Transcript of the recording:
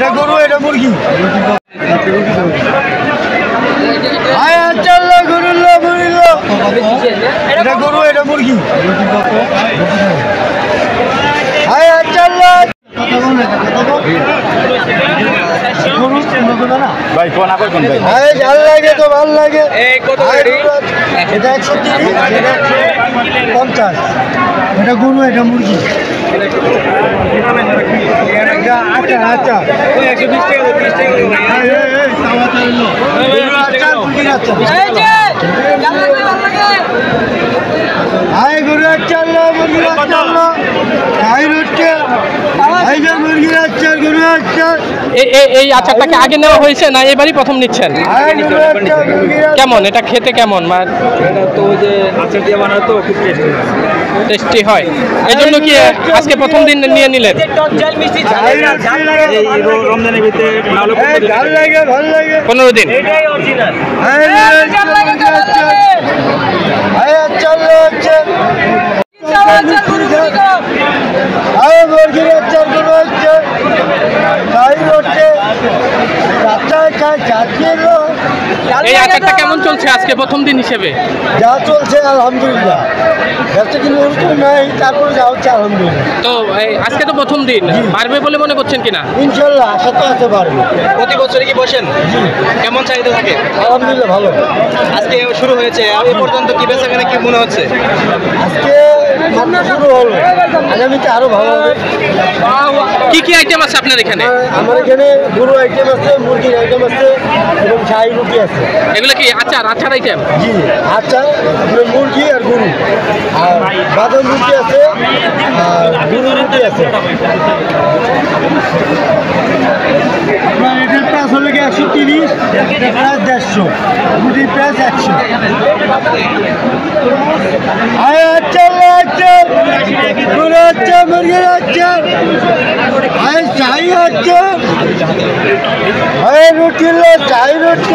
এটা গরু এটা মুরগি চল গরু এটা গরু এটা মুরগি ভাই কোন আবার কোন ভাই ভাল লাগে তো ভাল লাগে এটা 130 এটা 150 এটা গরু এটা মুরগি আচ্ছা 120 টাকা হাই গরু চল মুরগি চল হাই রুটে হাই যে মুরগি আছে গরু আছে এই আচারটাকে আগে নেওয়া হয়েছে না এবারই প্রথম নিচ্ছেন? কেমন এটা খেতে কেমন? এটা তো ওই যে আচার দিয়ে বানায় তো খুব টেস্টি হয়, এই জন্য কি আজকে প্রথম দিন নিয়ে নিলেন? রমজানের ভিতরে 15 দিন। এই আচারটা কেমন চলছে আজকে প্রথম দিন হিসেবে? যা চলছে আলহামদুলিল্লাহ, ব্যবসা কিন্তু ওরকম নাই, তারপরে যা হচ্ছে আলহামদুলিল্লাহ। তো আজকে তো প্রথম দিন, পারবে বলে মনে করছেন কিনা? ইনশাল্লাহ আশা তো আছে পারবে। প্রতি বছরে কি বসেন? কেমন চাহিদা থাকে? আলহামদুলিল্লাহ ভালো। আজকে শুরু হয়েছে, এই পর্যন্ত কি বেচা কেনা কি মনে হচ্ছে? আজকে শুরু হলো, আগামীতে আরো ভালো হবে। কি কি আইটেম আছে আপনার এখানে? আমার এখানে গরু আইটেম আছে, মুরগির আইটেম আছে এবং শাহী রুটি আছে। এগুলো কি আচার আইটেম? জি আচার, মুরগি আর গরু, আর বাদাম রুটি আছে আর গরু রুটি আছে। আপনার এটার প্রাইস হলো 130, এটার প্রাইস 150, রুটির প্রাইস 100। গরু হচ্ছে, মুরগির হচ্ছে, শাহী হচ্ছে, রুটি শাহী রুটি